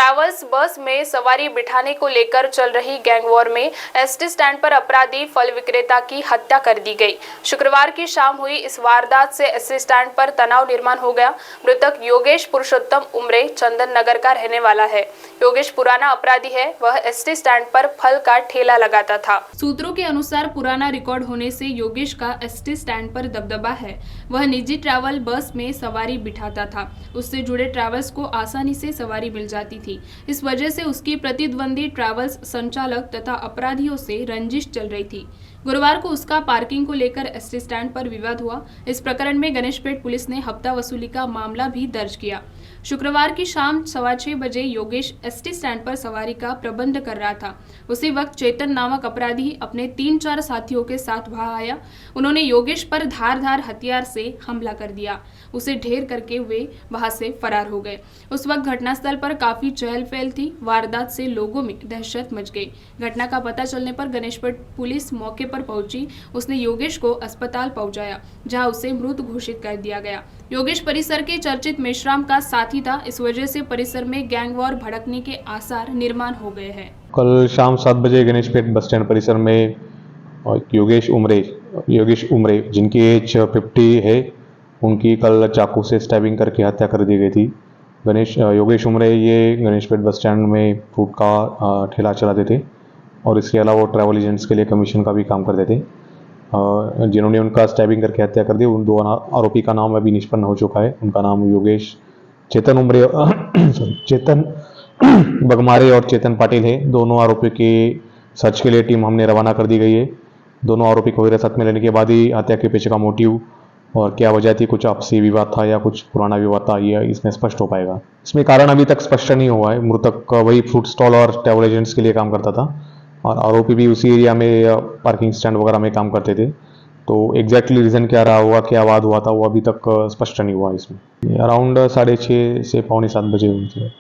Travels बस में सवारी बिठाने को लेकर चल रही गैंग वॉर में एसटी स्टैंड पर अपराधी फल विक्रेता की हत्या कर दी गई। शुक्रवार की शाम हुई इस वारदात से एसटी स्टैंड पर तनाव निर्माण हो गया। मृतक योगेश पुरुषोत्तम उमरे चंदन नगर का रहने वाला है। योगेश पुराना अपराधी है। वह एसटी स्टैंड पर फल का ठेला लगाता था। सूत्रों के अनुसार पुराना रिकॉर्ड होने से योगेश का एसटी स्टैंड पर दबदबा है। वह निजी ट्रैवल बस में सवारी बिठाता था। उससे जुड़े ट्रैवल्स को आसानी से सवारी मिल जाती थी। इस वजह से उसकी प्रतिद्वंदी ट्रैवल्स संचालक तथा अपराधियों से रंजिश चल रही थी। गुरुवार को उसका पार्किंग को लेकर एसटी स्टैंड पर विवाद हुआ। इस प्रकरण में गणेशपेट पुलिस ने हफ्ता वसूली का मामला भी दर्ज किया। शुक्रवार की शाम 6:15 बजे योगेश एसटी स्टैंड पर सवारी का प्रबंध कर रहा था। उसी वक्त चेतन नामक अपराधी अपने 3-4 साथियों के साथ वहां आया। उन्होंने योगेश पर धारदार हथियार से हमला कर दिया। उसे ढेर करके वे वहां से फरार हो गए। उस वक्त घटनास्थल पर काफी चहल पहल थी। वारदात से लोगों में दहशत मच गई। घटना का पता चलने पर गणेशपेट पुलिस मौके पर पहुंची। उसने योगेश को अस्पताल पहुंचाया, जहां उसे मृत घोषित कर दिया गया। योगेश परिसर के चर्चित मेश्राम का साथी था। इस वजह से परिसर में गैंग वॉर भड़कने के आसार निर्माण हो गए हैं। कल शाम 7 बजे गणेशपेट बस स्टैंड परिसर में योगेश उमरे जिनकी एज 50 है, उनकी कल चाकू से स्टैबिंग करके हत्या कर दी गई थी। योगेश उमरे ये गणेशपेट बस स्टैंड में फ्रूट का ठेला चलाते थे और इसके अलावा वो ट्रैवल एजेंट्स के लिए कमीशन का भी काम करते थे। जिन्होंने उनका स्टैबिंग करके हत्या कर दी, उन 2 आरोपी का नाम अभी निष्पन्न हो चुका है। उनका नाम योगेश चेतन बगमारे और चेतन पाटिल है। दोनों आरोपियों की सर्च के लिए टीम हमने रवाना कर दी गई है। दोनों आरोपी को हिरासत में लेने के बाद ही हत्या के पीछे का मोटिव और क्या वजह थी, कुछ आपसी विवाद था या कुछ पुराना विवाद था, ये इसमें स्पष्ट हो पाएगा। इसमें कारण अभी तक स्पष्ट नहीं हुआ है। मृतक वही फ्रूट स्टॉल और ट्रैवल एजेंट्स के लिए काम करता था और आरोपी भी उसी एरिया में पार्किंग स्टैंड वगैरह में काम करते थे। तो एग्जैक्टली रीज़न क्या रहा हुआ, क्या वाद हुआ था, वो अभी तक स्पष्ट नहीं हुआ। इसमें अराउंड 6:30 से 6:45 बजे हुई थी।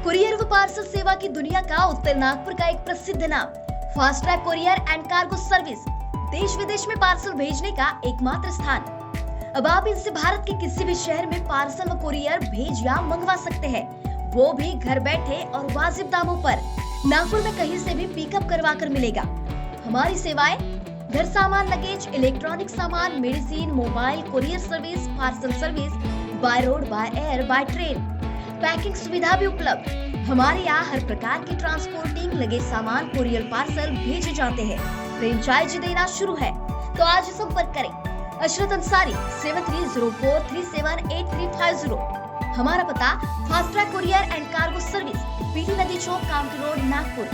कुरियर व पार्सल सेवा की दुनिया का उत्तर नागपुर का एक प्रसिद्ध नाम fast track courier and cargo service, देश विदेश में पार्सल भेजने का एकमात्र स्थान। अब आप इनसे भारत के किसी भी शहर में पार्सल व कुरियर भेज या मंगवा सकते हैं, वो भी घर बैठे और वाजिब दामों पर। नागपुर में कहीं से भी पिकअप करवा कर मिलेगा। हमारी सेवाएं घर सामान, लगेज, इलेक्ट्रॉनिक सामान, medicine, mobile, courier service, parcel service, by road, by air, by train, packing सुविधा भी उपलब्ध। हमारे यहाँ हर प्रकार की ट्रांसपोर्टिंग, लगेज सामान, कुरियर पार्सल भेजे जाते हैं। फ्रेंचाइजी देना शुरू है तो आज संपर्क करें। अशरत अंसारी 7304378350। हमारा पता fast track courier and cargo service, PT नदी चौक, काउंटी रोड, नागपुर।